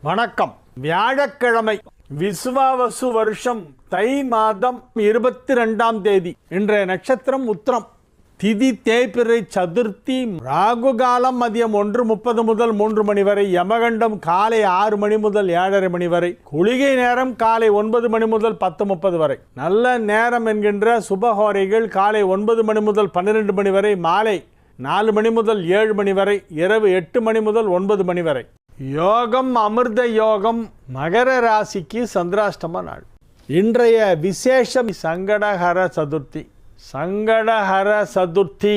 வணக்கம். வியாழக்கிழமை, விசுவாவசு வருஷம் தை மாதம் 22ஆம் தேதி. இன்றைய நட்சத்திரம் உத்திரம். திதி தேய்பிறை சதுர்த்தி. ராகு காலம் மதியம் 1:30 முதல் 3 மணி வரை. யமகண்டம் காலை 6 மணி முதல் 7:30 மணி வரை. குளிகை நேரம் காலை 9 மணி முதல் 10:30 வரை. நல்ல நேரம் என்கின்ற சுபஹோரைகள் காலை 9 மணி முதல் 12 மணி வரை, மாலை 4 மணி முதல் 7 மணி வரை, இரவு 8 மணி முதல் 9 மணி வரை. யோகம் அமிர்த யோகம். மகர ராசிக்கு சந்திராஷ்டம நாள். இன்றைய விசேஷம் சங்கடஹர சதுர்த்தி. சங்கடஹர சதுர்த்தி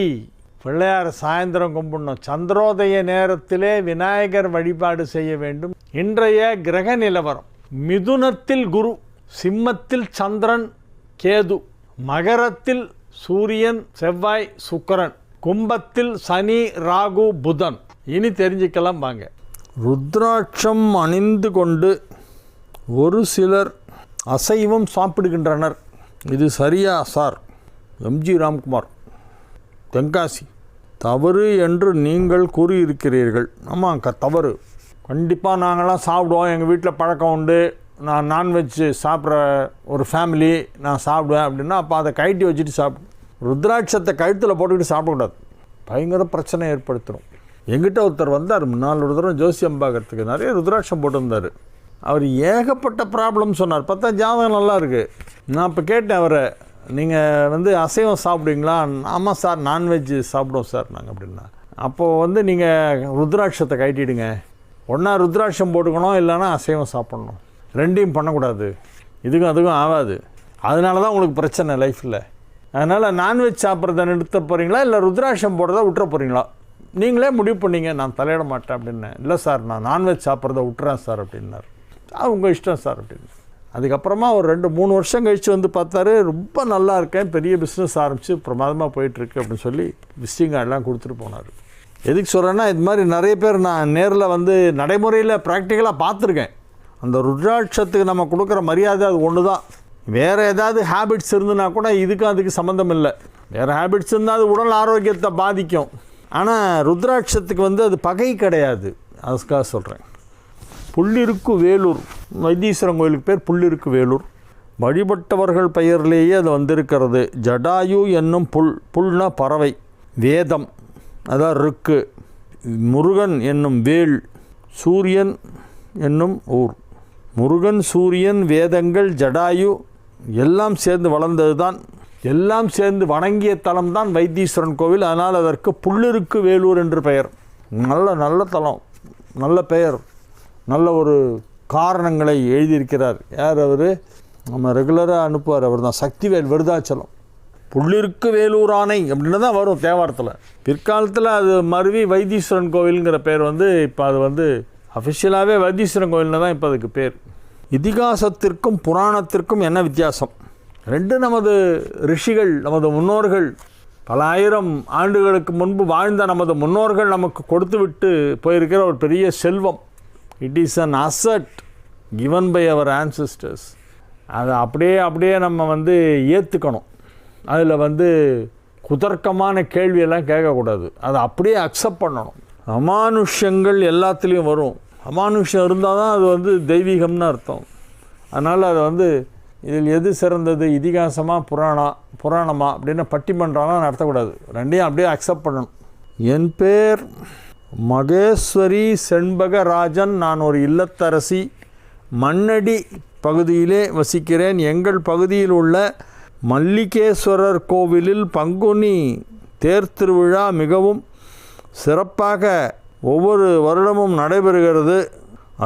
பிள்ளையார் சாயந்தரம் கும்பிடணும். சந்திரோதய நேரத்திலே விநாயகர் வழிபாடு செய்ய வேண்டும். இன்றைய கிரக நிலவரம்: மிதுனத்தில் குரு, சிம்மத்தில் சந்திரன் கேது, மகரத்தில் சூரியன் செவ்வாய் சுக்கிரன், கும்பத்தில் சனி ராகு புதன். இனி தெரிஞ்சுக்கலாம் வாங்க. ருத்ராட்சம் அணிந்து கொண்டு ஒரு சிலர் அசைவம் சாப்பிடுகின்றனர். இது சரியா சார்? எம்ஜி ராம்குமார், தென்காசி. தவறு என்று நீங்கள் கூறியிருக்கிறீர்கள். ஆமாம், தவறு. கண்டிப்பாக நாங்களாம் சாப்பிடுவோம். எங்கள் வீட்டில் பழக்கம் உண்டு. நான் நான்வெஜ் சாப்பிட்ற ஒரு ஃபேமிலி. நான் சாப்பிடுவேன் அப்படின்னா அப்போ அதை கழட்டி வச்சுட்டு சாப்பிடும். ருத்ராட்சத்தை கழுத்தில் போட்டுக்கிட்டு சாப்பிடக்கூடாது. பயங்கர பிரச்சனை ஏற்படுத்துகிறோம். எங்கிட்ட ஒருத்தர் வந்தார் முன்னால் ஒரு தடவை ஜோசியம் பார்க்கறதுக்கு. நிறைய ருத்ராட்சம் போட்டிருந்தார். அவர் ஏகப்பட்ட ப்ராப்ளம் சொன்னார். பார்த்தா ஜாதகம் நல்லா இருக்குது. நான் இப்போ கேட்டேன் அவரை, நீங்கள் அசைவம் சாப்பிடுவீங்களா? ஆமாம் சார், நான்வெஜ் சாப்பிடுவோம் சார் நாங்கள் அப்படின்னா. அப்போது நீங்கள் ருத்ராட்சத்தை கட்டிடுங்க. ஒன்றா ருத்ராட்சம் போட்டுக்கணும், இல்லைன்னா அசைவம் சாப்பிட்ணும். ரெண்டையும் பண்ணக்கூடாது. இதுக்கும் அதுக்கும் ஆகாது. அதனால தான் உங்களுக்கு பிரச்சனை லைஃப்பில். அதனால் நான்வெஜ் சாப்பிட்றத நிறுத்த போகிறீங்களா, இல்லை ருத்ராட்சம் போடுறத விட்டுற போகிறீங்களா? நீங்களே முடிவு பண்ணிங்க. நான் தலையிட மாட்டேன் அப்படின்னேன். இல்லை சார், நான் நான்வெஜ் சாப்பிட்றத விட்டுறேன் சார் அப்படின்னார். உங்கள் இஷ்டம் சார் அப்படின்னு. அதுக்கப்புறமா ஒரு 2-3 வருஷம் கழித்து பார்த்தாரு. ரொம்ப நல்லா இருக்கேன், பெரிய பிஸ்னஸ் ஆரம்பித்து பிரமாதமாக போயிட்டுருக்கு அப்படின்னு சொல்லி விசிட்டிங் கார்டெலாம் கொடுத்துட்டு போனார். எதுக்கு சொல்கிறேன்னா, இது மாதிரி நிறைய பேர் நான் நேரில் நடைமுறையில் ப்ராக்டிக்கலாக பார்த்துருக்கேன். அந்த ருத்ராட்சத்துக்கு நம்ம கொடுக்குற மரியாதை அது ஒன்று தான். வேறு ஏதாவது ஹேபிட்ஸ் இருந்துன்னா கூட இதுக்கும் அதுக்கு சம்மந்தம் இல்லை. வேறு ஹேபிட்ஸ் இருந்தால் அது உடல் ஆரோக்கியத்தை பாதிக்கும். ஆனால் ருத்ராட்சத்துக்கு அது பகை கிடையாது. அதுக்காக சொல்கிறேன். புள்ளிருக்கு வேலூர், வைத்தீஸ்வரன் கோயிலுக்கு பேர் புள்ளிருக்கு வேலூர். வழிபட்டவர்கள் பெயர்லேயே அது வந்திருக்கிறது. ஜடாயு என்னும் புல்னா பறவை, வேதம் அதான் ருக்கு, முருகன் என்னும் வேல், சூரியன் என்னும் ஊர். முருகன், சூரியன், வேதங்கள், ஜடாயு எல்லாம் சேர்ந்து வளர்ந்தது தான். எல்லாம் சேர்ந்து வணங்கிய தலம் தான் வைத்தீஸ்வரன் கோவில். அதனால் அதற்கு புள்ளிருக்கு வேலூர் என்று பெயர். நல்ல தலம், நல்ல பெயர், நல்ல ஒரு காரணங்களை எழுதியிருக்கிறார். யார் அவர்? நம்ம ரெகுலராக அனுப்புவார். அவர் தான் சக்திவேல் விருதாச்சலம். புள்ளிருக்கு வேலூரானை அப்படின்னு தான் வரும் தேவாரத்தில். பிற்காலத்தில் அது மருவி வைத்தீஸ்வரன் கோவிலுங்கிற பேர் இப்போ அது அஃபிஷியலாகவே வைத்தீஸ்வரன் கோவில்னு தான் இப்போ அதுக்கு பேர். இதிகாசத்திற்கும் புராணத்திற்கும் என்ன வித்தியாசம்? ரெண்டு நமது ரிஷிகள், நமது முன்னோர்கள், பல ஆயிரம் ஆண்டுகளுக்கு முன்பு வாழ்ந்த நமது முன்னோர்கள் நமக்கு கொடுத்து விட்டு போயிருக்கிற ஒரு பெரிய செல்வம். It is an asset given by our ancestors. அதை அப்படியே நம்ம ஏற்றுக்கணும். அதில் குதர்க்கமான கேள்வியெல்லாம் கேட்கக்கூடாது. அதை அப்படியே அக்செப்ட் பண்ணணும். அமானுஷ்யங்கள் எல்லாத்துலேயும் வரும். அமானுஷ்யம் இருந்தால் தான் அது தெய்வீகம்னு அர்த்தம். அதனால் அதை இதில் எது சிறந்தது, இதிகாசமா புராணமா அப்படின்னு பட்டிமன்றம்லாம் நடத்தக்கூடாது. ரெண்டையும் அப்படியே அக்செப்ட் பண்ணணும். என் பேர் மகேஸ்வரி செண்பகராஜன். நான் ஒரு இல்லத்தரசி. மண்ணடி பகுதியிலே வசிக்கிறேன். எங்கள் பகுதியில் உள்ள மல்லிகேஸ்வரர் கோவிலில் பங்குனி தேர் திருவிழா மிகவும் சிறப்பாக ஒவ்வொரு வருடமும் நடைபெறுகிறது.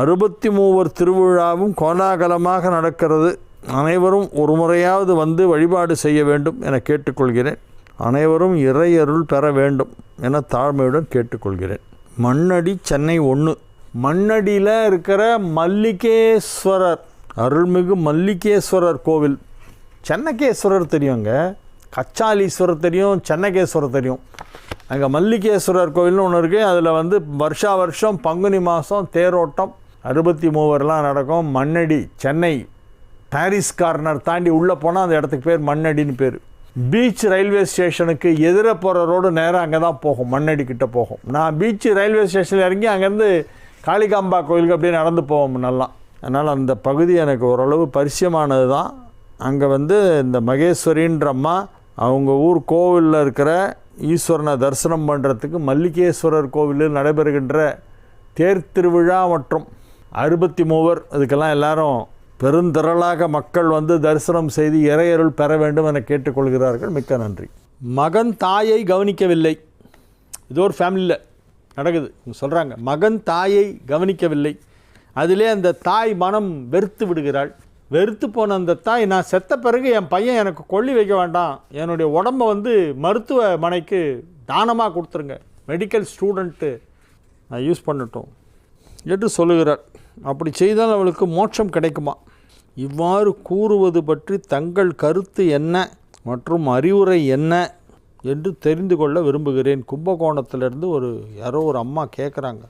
63 திருவிழாவும் கோலாகலமாக நடக்கிறது. அனைவரும் ஒரு முறையாவது வழிபாடு செய்ய வேண்டும் என கேட்டுக்கொள்கிறேன். அனைவரும் இறையருள் பெற வேண்டும் என தாழ்மையுடன் கேட்டுக்கொள்கிறேன். மண்ணடி, சென்னை 1. மண்ணடியில் இருக்கிற மல்லிகேஸ்வரர், அருள்மிகு மல்லிகேஸ்வரர் கோவில். சென்னகேஸ்வரர் தெரியுங்க, கச்சாலீஸ்வரர் தெரியும், சென்னகேஸ்வரர் தெரியும். அங்கே மல்லிகேஸ்வரர் கோவில்னு ஒன்று இருக்குது. அதில் வருஷம் பங்குனி மாதம் தேரோட்டம் 63 நடக்கும். மண்ணடி, சென்னை பாரிஸ் கார்னர் தாண்டி உள்ளே போனால் அந்த இடத்துக்கு பேர் மண்ணடின்னு பேர். பீச் ரயில்வே ஸ்டேஷனுக்கு எதிர போகிற ரோடு நேராக அங்கே தான் போகும், மண்ணடிக்கிட்ட போகும். நான் பீச் ரயில்வே ஸ்டேஷனில் இறங்கி அங்கேருந்து காளிகாம்பா கோயிலுக்கு அப்படியே நடந்து போவோம் முன்னெல்லாம். அதனால் அந்த பகுதி எனக்கு ஓரளவு பரிச்சயமானது தான். அங்கே வந்து இந்த மகேஸ்வரின்ற அம்மா அவங்க ஊர் கோவிலில் இருக்கிற ஈஸ்வரனை தரிசனம் பண்ணுறதுக்கு மல்லிகேஸ்வரர் கோவிலில் நடைபெறுகின்ற தேர் திருவிழா மற்றும் 63 இதுக்கெல்லாம் எல்லாரும் பெருந்திரளாக மக்கள் வந்து தரிசனம் செய்து இறையருள் பெற வேண்டும் என கேட்டுக்கொள்கிறார்கள். மிக்க நன்றி. மகன் தாயை கவனிக்கவில்லை. இது ஒரு ஃபேமிலியில் நடக்குது. சொல்கிறாங்க மகன் தாயை கவனிக்கவில்லை. அதிலே அந்த தாய் மனம் வெறுத்து விடுகிறாள். வெறுத்து போன அந்த தாய், நான் செத்த பிறகு என் பையன் எனக்கு கொல்லி வைக்க வேண்டாம், என்னுடைய உடம்பை வந்து மருத்துவமனைக்கு தானமாக கொடுத்துருங்க, மெடிக்கல் ஸ்டூடெண்ட்டு நான் யூஸ் பண்ணட்டும் என்று சொல்லுகிறார். அப்படி செய்தால் அவளுக்கு மோட்சம் கிடைக்குமா? இவ்வாறு கூறுவது பற்றி தங்கள் கருத்து என்ன மற்றும் அறிவுரை என்ன என்று தெரிந்து கொள்ள விரும்புகிறேன். கும்பகோணத்திலிருந்து யாரோ ஒரு அம்மா கேட்குறாங்க.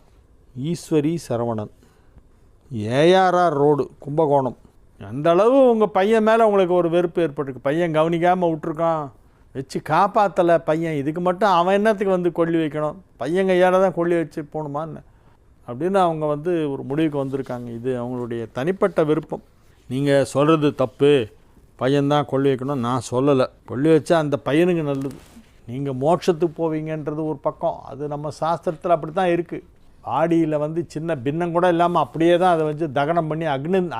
Eswari Saravanan, ARR road, Kumbakonam. அந்த அளவு உங்கள் பையன் மேலே உங்களுக்கு ஒரு வெறுப்பு ஏற்பட்டிருக்கு. பையன் கவனிக்காமல் விட்டுருக்கான், வச்சு காப்பாற்றலை பையன், இதுக்கு மட்டும் அவன் என்னத்துக்கு வந்து கொல்லி வைக்கணும், பையன் கையால் தான் கொல்லி வச்சு போகணுமான்னு அப்படின்னு அவங்க வந்து ஒரு முடிவுக்கு வந்திருக்காங்க. இது அவங்களுடைய தனிப்பட்ட விருப்பம். நீங்கள் சொல்கிறது தப்பு, பையன்தான் கொல்லி வைக்கணும் நான் சொல்லலை. கொல்லி வச்சா அந்த பையனுக்கு நல்லது, நீங்கள் மோட்சத்துக்கு போவீங்கன்றது ஒரு பக்கம். அது நம்ம சாஸ்திரத்தில் அப்படி தான் இருக்குது. ஆடியில் வந்து சின்ன பின்னம் கூட இல்லாமல் அப்படியே தான் அதை வச்சு தகனம் பண்ணி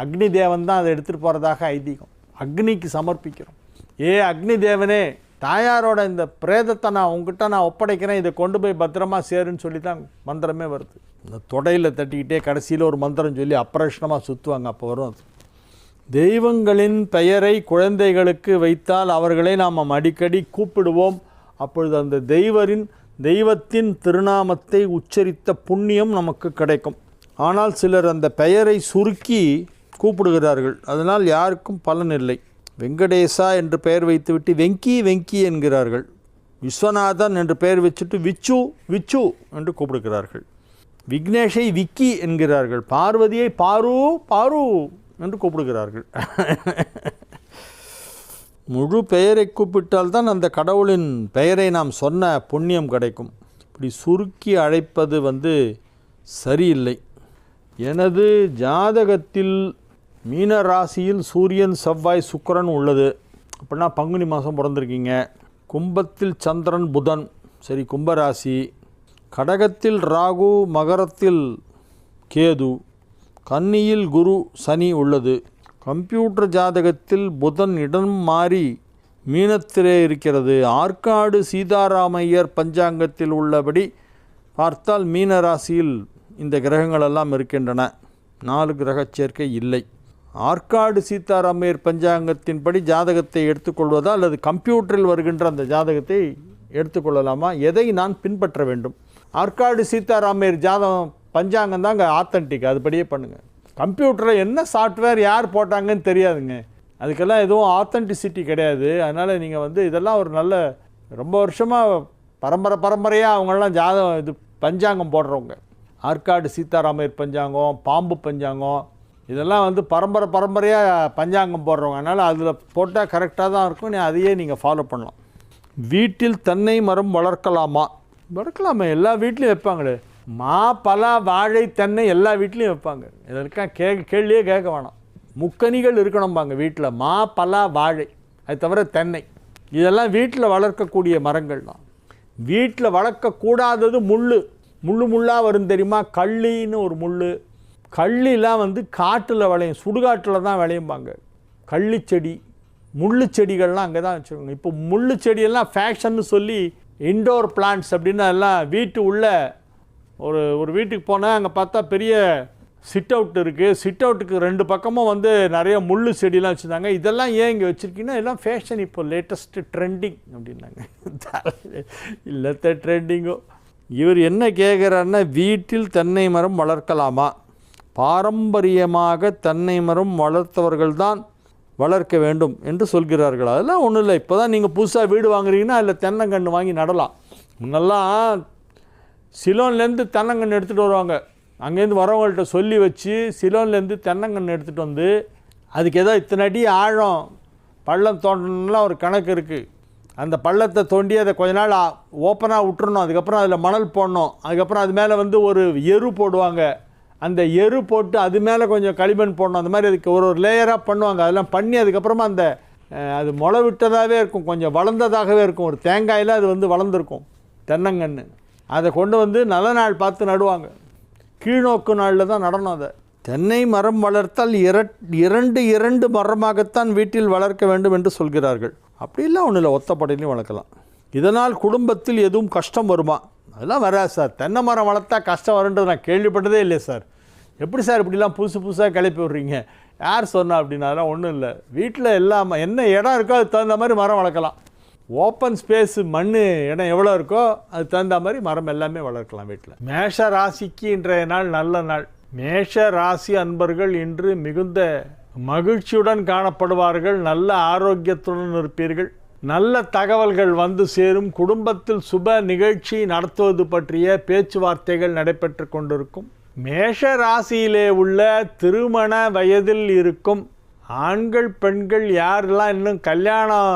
அக்னி தேவன் தான் அதை எடுத்துகிட்டு போகிறதாக ஐதீகம். அக்னிக்கு சமர்ப்பிக்கிறோம். அக்னி தேவனே, தாயாரோட இந்த பிரேதத்தை நான் உங்ககிட்ட நான் ஒப்படைக்கிறேன், இதை கொண்டு போய் பத்திரமா சேருன்னு சொல்லி தான் மந்திரமே வருது. இந்த தொடையில் தட்டிக்கிட்டே கடைசியில் ஒரு மந்திரம் சொல்லி அப்ரேஷனமாக சுற்றுவாங்க. அப்போ வரும் அது. தெய்வங்களின் பெயரை குழந்தைகளுக்கு வைத்தால் அவர்களை நாம் அடிக்கடி கூப்பிடுவோம். அப்பொழுது அந்த தெய்வத்தின் திருநாமத்தை உச்சரித்த புண்ணியம் நமக்கு கிடைக்கும். ஆனால் சிலர் அந்த பெயரை சுருக்கி கூப்பிடுகிறார்கள், அதனால் யாருக்கும் பலன் இல்லை. வெங்கடேசா என்று பெயர் வைத்துவிட்டு வெங்கி என்கிறார்கள். விஸ்வநாதன் என்று பெயர் வச்சுட்டு விச்சு என்று கூப்பிடுகிறார்கள். விக்னேஷை விக்கி என்கிறார்கள். பார்வதியை பாரு என்று கூப்பிடுகிறார்கள். முழு பெயரை கூப்பிட்டால் தான் அந்த கடவுளின் பெயரை நாம் சொன்ன புண்ணியம் கிடைக்கும். இப்படி சுருக்கி அழைப்பது வந்து சரியில்லை. எனது ஜாதகத்தில் மீன ராசியில் சூரியன் செவ்வாய் சுக்கிரன் உள்ளது. அப்படின்னா பங்குனி மாதம் பிறந்திருக்கீங்க. கும்பத்தில் சந்திரன் புதன், சரி கும்பராசி. கடகத்தில் ராகு, மகரத்தில் கேது, கன்னியில் குரு சனி உள்ளது. கம்ப்யூட்டர் ஜாதகத்தில் புதன் இடம் மாறி மீனத்திலே இருக்கிறது. ஆற்காடு சீதாராமையர் பஞ்சாங்கத்தில் உள்ளபடி பார்த்தால் மீன ராசியில் இந்த கிரகங்களெல்லாம் இருக்கின்றன. 4 கிரக சேர்க்கை இல்லை. ஆற்காடு சீதாராமையர் பஞ்சாங்கத்தின்படி ஜாதகத்தை எடுத்துக்கொள்வதா அல்லது கம்ப்யூட்டரில் வருகின்ற அந்த ஜாதகத்தை எடுத்துக்கொள்ளலாமா? எதை நான் பின்பற்ற வேண்டும்? ஆற்காடு சீதாராமையர் ஜாதகம் பஞ்சாங்கம் தான் அங்கே ஆத்தன்டிக், அதுபடியே பண்ணுங்கள். கம்ப்யூட்டரில் என்ன சாஃப்ட்வேர் யார் போட்டாங்கன்னு தெரியாதுங்க. அதுக்கெல்லாம் எதுவும் ஆத்தென்டிசிட்டி கிடையாது. அதனால் நீங்கள் வந்து இதெல்லாம் ஒரு நல்ல ரொம்ப வருஷமாக பரம்பரையாக அவங்களாம் ஜாதகம் இது பஞ்சாங்கம் போடுறவங்க. ஆற்காடு சீதாராமையர் பஞ்சாங்கம், பாம்பு பஞ்சாங்கம், இதெல்லாம் வந்து பரம்பரையாக பஞ்சாங்கம் போடுறவங்க. அதனால் அதில் போட்டால் கரெக்டாக தான் இருக்கும். அதையே நீங்கள் ஃபாலோ பண்ணலாம். வீட்டில் தென்னை மரம் வளர்க்கலாமா? வளர்க்கலாமா, எல்லா வீட்லேயும் வைப்பாங்களே. மா, பலா, வாழை, தென்னை எல்லா வீட்லேயும் வைப்பாங்க. இதற்காக கேள்வியே கேட்க வேணாம். முக்கனிகள் இருக்கணும்பாங்க வீட்டில். மா, பலா, வாழை, அது தவிர தென்னை, இதெல்லாம் வீட்டில் வளர்க்கக்கூடிய மரங்கள் தான். வீட்டில் வளர்க்கக்கூடாதது முள்ளாக வரும் தெரியுமா? கள்ளின்னு ஒரு முள். கள்ளிலாம் வந்து காட்டில் விளையும், சுடுகாட்டில் தான் விளையும்பாங்க. கள்ளி செடி, முள்ளு செடிகள்லாம் அங்கே தான் வச்சுருக்கோங்க. இப்போ முள்ளு செடியெல்லாம் ஃபேஷன்னு சொல்லி இன்டோர் பிளான்ட்ஸ் அப்படின்னு எல்லாம் வீட்டு உள்ள ஒரு வீட்டுக்கு போனால் அங்கே பார்த்தா பெரிய சிட் அவுட் இருக்குது. சிட் அவுட்டுக்கு 2 பக்கமும் வந்து நிறைய முள்ளு செடியெலாம் வச்சுருந்தாங்க. இதெல்லாம் ஏன் இங்கே வச்சுருக்கீங்கன்னா எல்லாம் ஃபேஷன், இப்போ லேட்டஸ்ட்டு ட்ரெண்டிங் அப்படின்னாங்க. இல்லத்த ட்ரெண்டிங்கோ. இவர் என்ன கேட்குறாருன்னா, வீட்டில் தென்னை மரம் வளர்க்கலாமா? பாரம்பரியமாக தென்னை மரம் வளர்த்தவர்கள் தான் வளர்க்க வேண்டும் என்று சொல்கிறார்கள். அதெல்லாம் ஒன்றும் இல்லை. இப்போ தான் நீங்கள் புதுசாக வீடு வாங்குறீங்கன்னா அதில் தென்னங்கன்று வாங்கி நடலாம். முன்னெல்லாம் சிலோன்லேருந்து தென்னங்கன்று எடுத்துகிட்டு வருவாங்க. அங்கேருந்து வரவங்கள்ட்ட சொல்லி வச்சு சிலோன்லேருந்து தென்னங்கன்று எடுத்துகிட்டு வந்து அதுக்கு ஏதோ இத்தனை அடி ஆழம் பள்ளம் தோண்டணும்லாம் ஒரு கணக்கு இருக்குது. அந்த பள்ளத்தை தோண்டி அதை கொஞ்ச நாள் ஓப்பனாக விட்டுறணும். அதுக்கப்புறம் அதில் மணல் போடணும். அதுக்கப்புறம் அது மேலே வந்து ஒரு எரு போடுவாங்க. அந்த எரு போட்டு அது மேலே கொஞ்சம் களிமண் போடணும். அந்த மாதிரி அதுக்கு ஒரு லேயராக பண்ணுவாங்க. அதெல்லாம் பண்ணி அதுக்கப்புறமா அந்த அது முளை விட்டதாகவே இருக்கும், கொஞ்சம் வளர்ந்ததாகவே இருக்கும். ஒரு தேங்காயில் அது வளர்ந்துருக்கும், தென்னங்கன்று. அதை கொண்டு நல்ல நாள் பார்த்து நடுவாங்க. கீழ்நோக்கு நாளில் தான் நடணும். அதை தென்னை மரம் வளர்த்தால் இரண்டு மரமாகத்தான் வீட்டில் வளர்க்க வேண்டும் என்று சொல்கிறார்கள். அப்படிலாம் ஒன்றும் இல்லை, ஒத்தப்படையிலையும் வளர்க்கலாம். இதனால் குடும்பத்தில் எதுவும் கஷ்டம் வருமா? அதெல்லாம் வராது சார். தென்னை மரம் வளர்த்தா கஷ்டம் வருன்றது நான் கேள்விப்பட்டதே இல்லை சார். எப்படி சார் இப்படிலாம் புதுசாக கிளப்பி விட்றீங்க? யார் சொன்னா அப்படின்னா? அதெல்லாம் ஒன்றும் இல்லை. வீட்டில் எல்லாம் என்ன இடம் இருக்கோ அதுக்கு தகுந்த மாதிரி மரம் வளர்க்கலாம். ஓப்பன் ஸ்பேஸு மண் இடம் எவ்வளோ இருக்கோ அதுக்கு தகுந்த மாதிரி மரம் எல்லாமே வளர்க்கலாம் வீட்டில். மேஷ ராசிக்கு இன்றைய நாள் நல்ல நாள். மேஷ ராசி அன்பர்கள் இன்று மிகுந்த மகிழ்ச்சியுடன் காணப்படுவார்கள். நல்ல ஆரோக்கியத்துடன் இருப்பீர்கள். நல்ல தகவல்கள் சேரும். குடும்பத்தில் சுப நிகழ்ச்சி நடத்துவது பற்றிய பேச்சுவார்த்தைகள் நடைபெற்று கொண்டிருக்கும். மேஷ ராசியிலே உள்ள திருமண வயதில் இருக்கும் ஆண்கள் பெண்கள் யாரெல்லாம் இன்னும் கல்யாணம்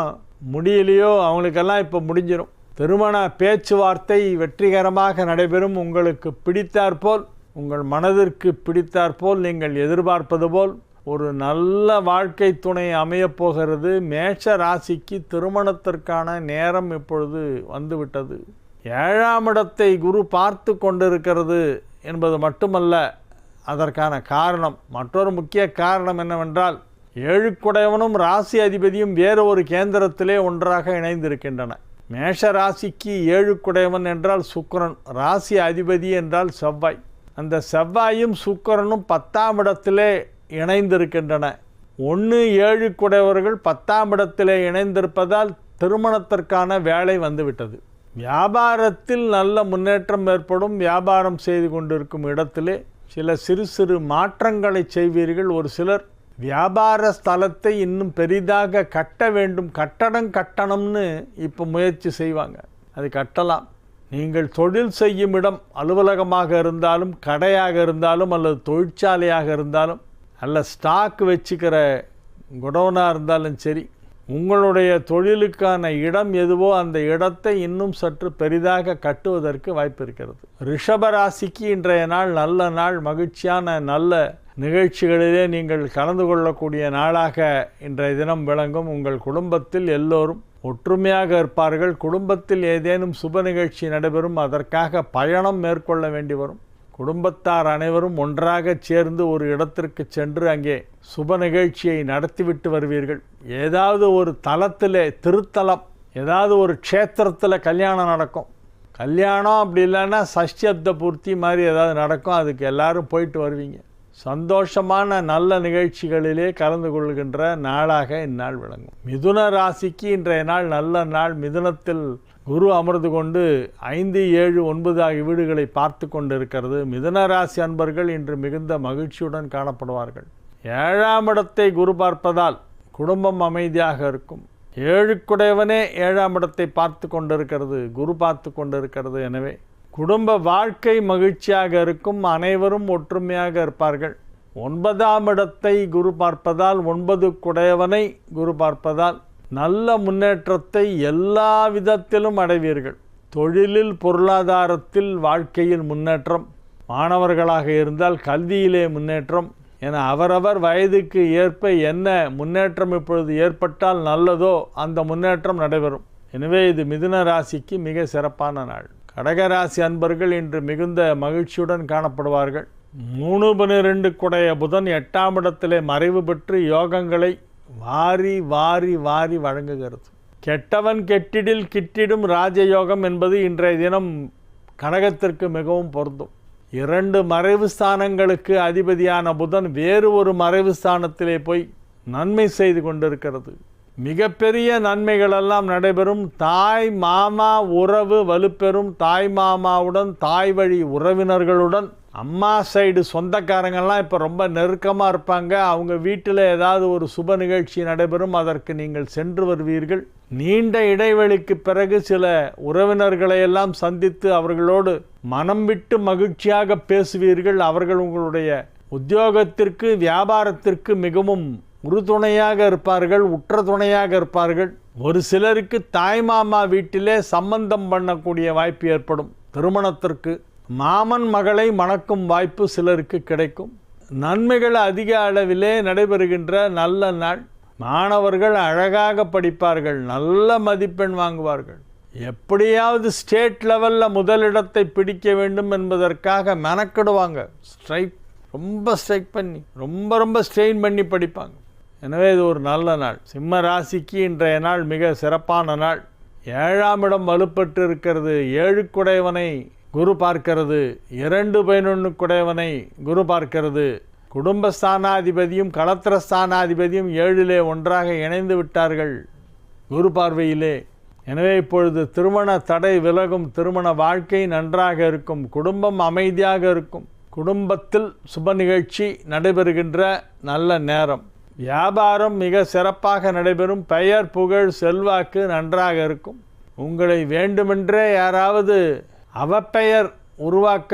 முடியலையோ அவங்களுக்கெல்லாம் இப்போ முடிஞ்சிடும். திருமண பேச்சுவார்த்தை வெற்றிகரமாக நடைபெறும். உங்களுக்கு பிடித்தாற்போல், உங்கள் மனதிற்கு பிடித்தாற்போல், நீங்கள் எதிர்பார்ப்பது போல் ஒரு நல்ல வாழ்க்கை துணை அமையப்போகிறது. மேஷ ராசிக்கு திருமணத்திற்கான நேரம் இப்பொழுது வந்துவிட்டது. 7ஆம் இடத்தை குரு பார்த்து கொண்டிருக்கிறது என்பது மட்டுமல்ல, அதற்கான காரணம், மற்றொரு முக்கிய காரணம் என்னவென்றால், 7 குடையவனும் ராசி அதிபதியும் வேறு ஒரு கேந்திரத்திலே ஒன்றாக இணைந்திருக்கின்றன. மேஷ ராசிக்கு 7 குடையவன் என்றால் சுக்கிரன், ராசி அதிபதி என்றால் செவ்வாய். அந்த செவ்வாயும் சுக்கிரனும் 10ஆம் இடத்திலே இணைந்திருக்கின்றன. 1-7 குடையவர்கள் 10ஆம் இடத்திலே இணைந்திருப்பதால் திருமணத்திற்கான வேலை வந்துவிட்டது. வியாபாரத்தில் நல்ல முன்னேற்றம் ஏற்படும். வியாபாரம் செய்து கொண்டிருக்கும் இடத்திலே சில சிறு சிறு மாற்றங்களை செய்வீர்கள். ஒரு சிலர் வியாபார ஸ்தலத்தை இன்னும் பெரிதாக கட்ட வேண்டும், கட்டடம் கட்டணும்னு இப்போ முயற்சி செய்வாங்க. அது கட்டலாம். நீங்கள் தொழில் செய்யும் இடம் அலுவலகமாக இருந்தாலும், கடையாக இருந்தாலும், அல்லது தொழிற்சாலையாக இருந்தாலும், அல்ல ஸ்டாக் வச்சுக்கிற குடோனாக இருந்தாலும் சரி, உங்களுடைய தொழிலுக்கான இடம் எதுவோ அந்த இடத்தை இன்னும் சற்று பெரிதாக கட்டுவதற்கு வாய்ப்பு இருக்கிறது. ரிஷபராசிக்கு இன்றைய நாள் நல்ல நாள். மகிழ்ச்சியான நல்ல நிகழ்ச்சிகளிலே நீங்கள் கலந்து கொள்ளக்கூடிய நாளாக இன்றைய தினம் விளங்கும். உங்கள் குடும்பத்தில் எல்லோரும் ஒற்றுமையாக இருப்பார்கள். குடும்பத்தில் ஏதேனும் சுப நிகழ்ச்சி நடைபெறும், அதற்காக பயணம் மேற்கொள்ள வேண்டி வரும். குடும்பத்தார் அனைவரும் ஒன்றாக சேர்ந்து ஒரு இடத்திற்கு சென்று அங்கே சுப நிகழ்ச்சியை நடத்திவிட்டு வருவீர்கள். ஏதாவது ஒரு தலத்தில், திருத்தலம், ஏதாவது ஒரு க்ஷேத்திரத்தில் கல்யாணம் நடக்கும். கல்யாணம் அப்படி இல்லைன்னா சஷ்டியப்த பூர்த்தி மாதிரி ஏதாவது நடக்கும். அதுக்கு எல்லாரும் போயிட்டு வருவீங்க. சந்தோஷமான நல்ல நிகழ்ச்சிகளிலே கலந்து கொள்கின்ற நாளாக இந்நாள் விளங்கும். மிதுன ராசிக்கு இன்றைய நாள் நல்ல நாள். மிதுனத்தில் குரு அமர்ந்து கொண்டு 5, 7, 9 ஆகிய வீடுகளை பார்த்து கொண்டிருக்கிறது. மிதுன ராசி அன்பர்கள் இன்று மிகுந்த மகிழ்ச்சியுடன் காணப்படுவார்கள். 7ஆம் இடத்தை குரு பார்ப்பதால் குடும்பம் அமைதியாக இருக்கும். 7 குடையவனே 7ஆம் இடத்தை பார்த்து கொண்டிருக்கிறது, குரு பார்த்து கொண்டிருக்கிறது. எனவே குடும்ப வாழ்க்கை மகிழ்ச்சியாக இருக்கும். அனைவரும் ஒற்றுமையாக இருப்பார்கள். 9ஆம் இடத்தை குரு பார்ப்பதால், 9 குடையவனை குரு பார்ப்பதால் நல்ல முன்னேற்றத்தை எல்லா விதத்திலும் அடைவீர்கள். தொழிலில், பொருளாதாரத்தில், வாழ்க்கையில் முன்னேற்றம். மாணவர்களாக இருந்தால் கல்வியிலே முன்னேற்றம் என அவரவர் வயதுக்கு ஏற்ப என்ன முன்னேற்றம் இப்பொழுது ஏற்பட்டால் நல்லதோ அந்த முன்னேற்றம் நடைபெறும். எனவே இது மிதுன ராசிக்கு மிக சிறப்பான நாள். கடகராசி அன்பர்கள் இன்று மிகுந்த மகிழ்ச்சியுடன் காணப்படுவார்கள். 3-12 குடைய புதன் 8ஆம் இடத்திலே மறைவு பெற்று யோகங்களை வாரி வாரி வாரி வழங்குகிறது. கெட்டவன் கெட்டிடில் கிட்டிடும் ராஜயோகம் என்பது இன்றைய தினம் கடகத்திற்கு மிகவும் பொருந்தும். 2 மறைவு ஸ்தானங்களுக்கு அதிபதியான புதன் வேறு ஒரு மறைவு ஸ்தானத்திலே போய் நன்மை செய்து கொண்டிருக்கிறது. மிகப்பெரிய நன்மைகளெல்லாம் நடைபெறும். தாய் மாமா உறவு வலுப்பெறும். தாய் மாமாவுடன், தாய் வழி உறவினர்களுடன், அம்மா சைடு சொந்தக்காரங்கள்லாம் இப்போ ரொம்ப நெருக்கமாக இருப்பாங்க. அவங்க வீட்டில் ஏதாவது ஒரு சுப நிகழ்ச்சி நடைபெறும், அதற்கு நீங்கள் சென்று வருவீர்கள். நீண்ட இடைவெளிக்கு பிறகு சில உறவினர்களை எல்லாம் சந்தித்து அவர்களோடு மனம் விட்டு மகிழ்ச்சியாக பேசுவீர்கள். அவர்கள் உங்களுடைய உத்தியோகத்திற்கு, வியாபாரத்திற்கு மிகவும் உறுதுணையாக இருப்பார்கள், உற்ற துணையாக இருப்பார்கள். ஒரு சிலருக்கு தாய்மாமா வீட்டிலே சம்பந்தம் பண்ணக்கூடிய வாய்ப்பு ஏற்படும். திருமணத்திற்கு மாமன் மகளை மணக்கும் வாய்ப்பு சிலருக்கு கிடைக்கும். நன்மைகள் அதிக அளவிலே நடைபெறுகின்ற நல்ல நாள். மாணவர்கள் அழகாக படிப்பார்கள், நல்ல மதிப்பெண் வாங்குவார்கள். எப்படியாவது ஸ்டேட் லெவலில் முதலிடத்தை பிடிக்க வேண்டும் என்பதற்காக மெனக்கிடுவாங்க. ரொம்ப ஸ்ட்ரைக் பண்ணி ரொம்ப ஸ்ட்ரெயின் பண்ணி படிப்பாங்க. எனவே இது ஒரு நல்ல நாள். சிம்ம ராசிக்கு இன்றைய நாள் மிக சிறப்பான நாள். 7ஆம் இடம் வலுப்பட்டு இருக்கிறது. 7 குடையவனை குரு பார்க்கிறது. 2 குடையவனை குரு பார்க்கிறது. குடும்பஸ்தானாதிபதியும் களத்திரஸ்தானாதிபதியும் 7லே ஒன்றாக இணைந்து விட்டார்கள் குரு பார்வையிலே. எனவே இப்பொழுது திருமண தடை விலகும், திருமண வாழ்க்கை நன்றாக இருக்கும், குடும்பம் அமைதியாக இருக்கும், குடும்பத்தில் சுப நிகழ்ச்சி நடைபெறுகின்ற நல்ல நேரம். வியாபாரம் மிக சிறப்பாக நடைபெறும். பெயர் புகழ் செல்வாக்கு நன்றாக இருக்கும். உங்களை வேண்டுமென்றே யாராவது அவப்பெயர் உருவாக்க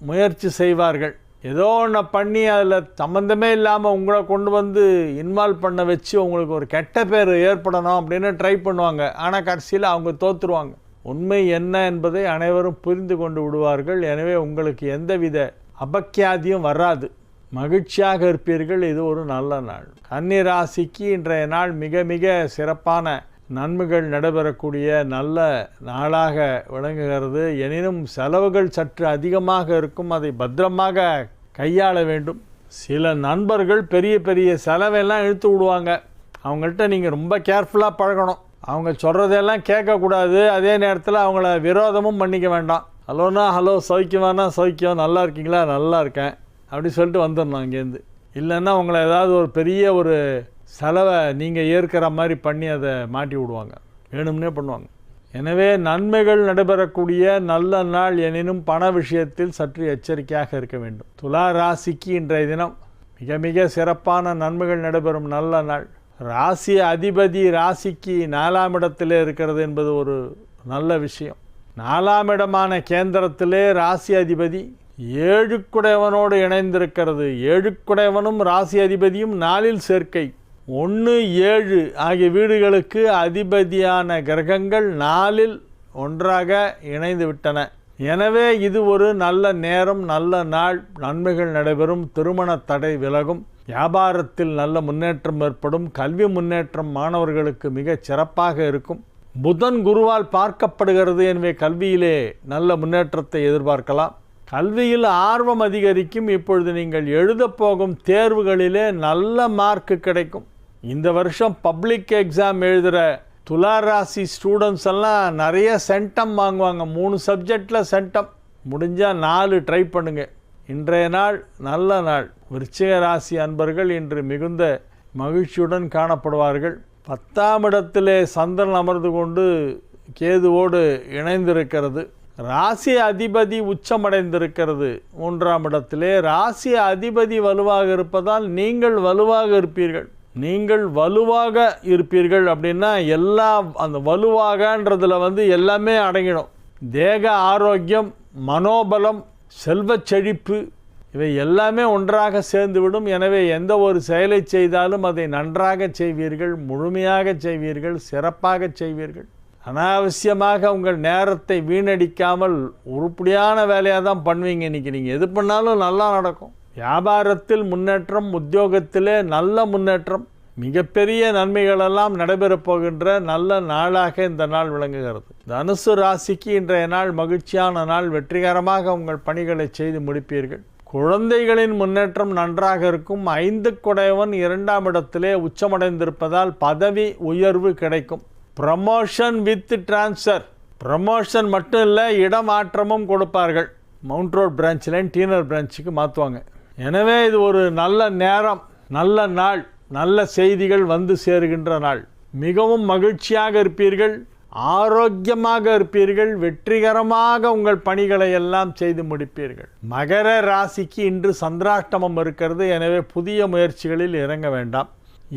முயற்சி செய்வார்கள். ஏதோ ஒன்று பண்ணி அதில் சம்மந்தமே இல்லாமல் உங்களை கொண்டு வந்து இன்வால்வ் பண்ண வச்சு உங்களுக்கு ஒரு கெட்ட பேர் ஏற்படணும் அப்படின்னு ட்ரை பண்ணுவாங்க. ஆனால் கடைசியில் அவங்க தோற்றுருவாங்க. உண்மை என்ன என்பதை அனைவரும் புரிந்து கொண்டு விடுவார்கள். எனவே உங்களுக்கு எந்தவித அபக்கியாதியும் வராது. மகிழ்ச்சியாக இருப்பீர்கள். இது ஒரு நல்ல நாள். கன்னி ராசிக்கு இன்றைய நாள் மிக மிக சிறப்பான நன்மைகள் நடைபெறக்கூடிய நல்ல நாளாக விளங்குகிறது. எனினும் செலவுகள் சற்று அதிகமாக இருக்கும். அதை பத்திரமாக கையாள வேண்டும். சில நண்பர்கள் பெரிய பெரிய செலவெல்லாம் இழுத்து விடுவாங்க. அவங்கள்ட்ட நீங்கள் ரொம்ப கேர்ஃபுல்லாக பழகணும். அவங்க சொல்கிறதெல்லாம் கேட்கக்கூடாது. அதே நேரத்தில் அவங்கள விரோதமும் பண்ணிக்க வேண்டாம். ஹலோனா ஹலோ, சௌக்கியமானா சௌக்கியம், நல்லா இருக்கீங்களா, நல்லா இருக்கேன் அப்படி சொல்லிட்டு வந்துடணும் அங்கேருந்து. இல்லைன்னா உங்களை ஏதாவது ஒரு பெரிய ஒரு செலவை நீங்கள் ஏற்கிற மாதிரி பண்ணி அதை மாட்டி விடுவாங்க, வேணும்னே பண்ணுவாங்க. எனவே நன்மைகள் நடைபெறக்கூடிய நல்ல நாள். எனினும் பண விஷயத்தில் சற்று எச்சரிக்கையாக இருக்க வேண்டும். துலா ராசிக்கு இன்றைய தினம் மிக மிக சிறப்பான நன்மைகள் நடைபெறும் நல்ல நாள். ராசி அதிபதி ராசிக்கு 4ஆம் இடத்திலே இருக்கிறது என்பது ஒரு நல்ல விஷயம். 4ஆம் இடமான கேந்திரத்திலே ராசி அதிபதி 7 குடையவனோடு இணைந்திருக்கிறது. 7 குடையவனும் ராசி அதிபதியும் 4இல் சேர்க்கை. 1, 7 ஆகிய வீடுகளுக்கு அதிபதியான கிரகங்கள் 4இல் ஒன்றாக இணைந்து விட்டன. எனவே இது ஒரு நல்ல நேரம், நல்ல நாள். நன்மைகள் நடைபெறும். திருமண தடை விலகும். வியாபாரத்தில் நல்ல முன்னேற்றம் ஏற்படும். கல்வி முன்னேற்றம் மாணவர்களுக்கு மிகச் சிறப்பாக இருக்கும். புதன் குருவால் பார்க்கப்படுகிறது. எனவே கல்வியிலே நல்ல முன்னேற்றத்தை எதிர்பார்க்கலாம். கல்வியில் ஆர்வம் அதிகரிக்கும். இப்பொழுது நீங்கள் எழுதப் போகும் தேர்வுகளிலே நல்ல மார்க்கு கிடைக்கும். இந்த வருஷம் பப்ளிக் எக்ஸாம் எழுதுகிற துலா ராசி ஸ்டூடெண்ட்ஸ் எல்லாம் நிறைய சென்டம் வாங்குவாங்க. 3 சப்ஜெக்டில் சென்டம். முடிஞ்சால் 4 ட்ரை பண்ணுங்க. இன்றைய நாள் நல்ல நாள். விருச்சிக ராசி அன்பர்கள் இன்று மிகுந்த மகிழ்ச்சியுடன் காணப்படுவார்கள். 10ஆம் இடத்திலே சந்திரன் அமர்ந்து கொண்டு கேதுவோடு இணைந்திருக்கிறது. ராசி அதிபதி உச்சமடைந்திருக்கிறது 3ஆம் இடத்திலே. ராசி அதிபதி வலுவாக இருப்பதால் நீங்கள் வலுவாக இருப்பீர்கள். நீங்கள் வலுவாக இருப்பீர்கள் அப்படின்னா எல்லாம் அந்த வலுவாகன்றதில் எல்லாமே அடங்கிடும். தேக ஆரோக்கியம், மனோபலம், செல்வச் செழிப்பு இவை எல்லாமே ஒன்றாக சேர்ந்துவிடும். எனவே எந்த ஒரு செயலை செய்தாலும் அதை நன்றாக செய்வீர்கள், முழுமையாக செய்வீர்கள், சிறப்பாக செய்வீர்கள். அனாவசியமாக உங்கள் நேரத்தை வீணடிக்காமல் உருப்படியான வேலையாக தான் பண்ணுவீங்க. இன்றைக்கி நீங்கள் எது பண்ணாலும் நல்லா நடக்கும். வியாபாரத்தில் முன்னேற்றம், உத்தியோகத்திலே நல்ல முன்னேற்றம், மிகப்பெரிய நன்மைகளெல்லாம் நடைபெறப் போகின்ற நல்ல நாளாக இந்த நாள் விளங்குகிறது. தனுசு ராசிக்கு இன்றைய நாள் மகிழ்ச்சியான நாள். வெற்றிகரமாக உங்கள் பணிகளை செய்து முடிப்பீர்கள். குழந்தைகளின் முன்னேற்றம் நன்றாக இருக்கும். 5 குடையவன் 2ஆம் இடத்திலே உச்சமடைந்திருப்பதால் பதவி உயர்வு கிடைக்கும். Promotion with transfer. ப்ரமோஷன் மட்டும் இல்லை, இடமாற்றமும் கொடுப்பார்கள். மவுண்ட் ரோட் பிரான்ச்சில் டீனர் பிரான்ச்சுக்கு மாற்றுவாங்க. எனவே இது ஒரு நல்ல நேரம், நல்ல நாள். நல்ல செய்திகள் வந்து சேருகின்ற நாள். மிகவும் மகிழ்ச்சியாக இருப்பீர்கள், ஆரோக்கியமாக இருப்பீர்கள், வெற்றிகரமாக உங்கள் பணிகளை எல்லாம் செய்து முடிப்பீர்கள். மகர ராசிக்கு இன்று சந்திராஷ்டமம் இருக்கிறது. எனவே புதிய முயற்சிகளில் இறங்க வேண்டாம்.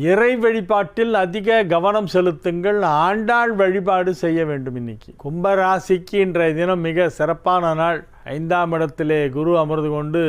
இறை வழிபாட்டில் அதிக கவனம் செலுத்துங்கள். ஆண்டாள் வழிபாடு செய்ய வேண்டும். இன்னைக்கு கும்பராசிக்கு இன்றைய தினம் மிக சிறப்பான நாள். 5ஆம் இடத்திலே குரு அமர்ந்து கொண்டு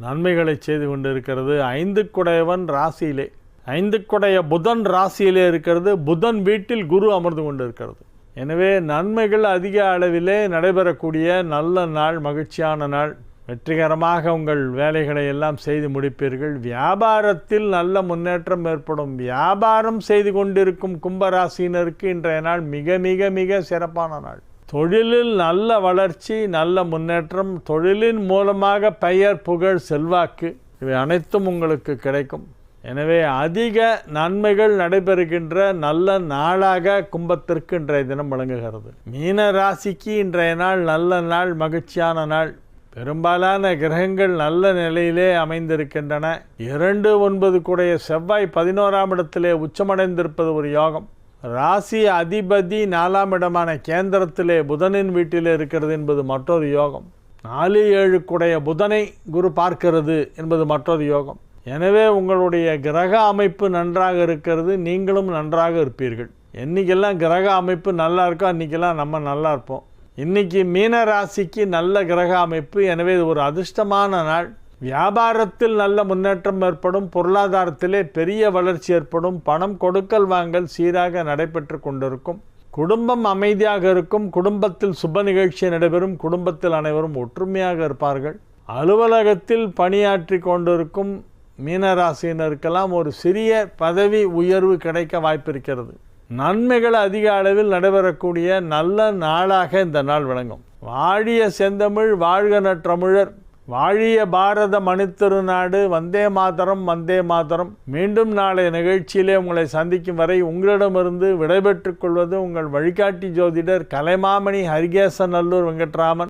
நன்மைகளை செய்து கொண்டு இருக்கிறது. 5 குடையவன் ராசியிலே, 5 குடைய புதன் ராசியிலே இருக்கிறது. புதன் வீட்டில் குரு அமர்ந்து கொண்டு இருக்கிறது. எனவே நன்மைகள் அதிக அளவிலே நடைபெறக்கூடிய நல்ல நாள், மகிழ்ச்சியான நாள். வெற்றிகரமாக உங்கள் வேலைகளை எல்லாம் செய்து முடிப்பீர்கள். வியாபாரத்தில் நல்ல முன்னேற்றம் ஏற்படும். வியாபாரம் செய்து கொண்டிருக்கும் கும்பராசினருக்கு இன்றைய நாள் மிக மிக மிக சிறப்பான நாள். தொழிலில் நல்ல வளர்ச்சி, நல்ல முன்னேற்றம். தொழிலின் மூலமாக பெயர், புகழ், செல்வாக்கு இவை அனைத்தும் உங்களுக்கு கிடைக்கும். எனவே அதிக நன்மைகள் நடைபெறுகின்ற நல்ல நாளாக கும்பத்திற்கு இன்றைய தினம் வழங்குகிறது. மீன ராசிக்கு இன்றைய நாள் நல்ல நாள், மகிழ்ச்சியான நாள். பெரும்பாலான கிரகங்கள் நல்ல நிலையிலே அமைந்திருக்கின்றன. 2-9 கூடைய செவ்வாய் 11ஆம் இடத்திலே உச்சமடைந்திருப்பது ஒரு யோகம். ராசி அதிபதி 4ஆம் இடமான கேந்திரத்திலே புதனின் வீட்டிலே இருக்கிறது என்பது மற்றொரு யோகம். 4-7 கூடைய புதனை குரு பார்க்கிறது என்பது மற்றொரு யோகம். எனவே உங்களுடைய கிரக அமைப்பு நன்றாக இருக்கிறது. நீங்களும் நன்றாக இருப்பீர்கள். என்னைக்கெல்லாம் கிரக அமைப்பு நல்லா இருக்கோ அன்றைக்கெல்லாம் நம்ம நல்லா இருப்போம். இன்றைக்கி மீன ராசிக்கு நல்ல கிரக அமைப்பு. எனவே இது ஒரு அதிர்ஷ்டமான நாள். வியாபாரத்தில் நல்ல முன்னேற்றம் ஏற்படும். பொருளாதாரத்திலே பெரிய வளர்ச்சி ஏற்படும். பணம் கொடுக்கல் வாங்கல் சீராக நடைபெற்று கொண்டிருக்கும். குடும்பம் அமைதியாக இருக்கும். குடும்பத்தில் சுப நிகழ்ச்சி நடைபெறும். குடும்பத்தில் அனைவரும் ஒற்றுமையாக இருப்பார்கள். அலுவலகத்தில் பணியாற்றி கொண்டிருக்கும் மீனராசினருக்கெல்லாம் ஒரு சிறிய பதவி உயர்வு கிடைக்க வாய்ப்பிருக்கிறது. நன்மைகள் அதிக அளவில் நடைபெறக்கூடிய நல்ல நாளாக இந்த நாள் விளங்கும். வாழிய செந்தமிழ், வாழ்க நற்றமிழர், வாழிய பாரத மணித்திருநாடு. வந்தே மாதரம், வந்தே மாதரம். மீண்டும் நாளை நிகழ்ச்சியிலே உங்களை சந்திக்கும் வரை உங்களிடமிருந்து விடைபெற்றுக் கொள்வது உங்கள் வழிகாட்டி ஜோதிடர் கலைமாமணி ஹரிகேசநல்லூர் வெங்கட்ராமன்.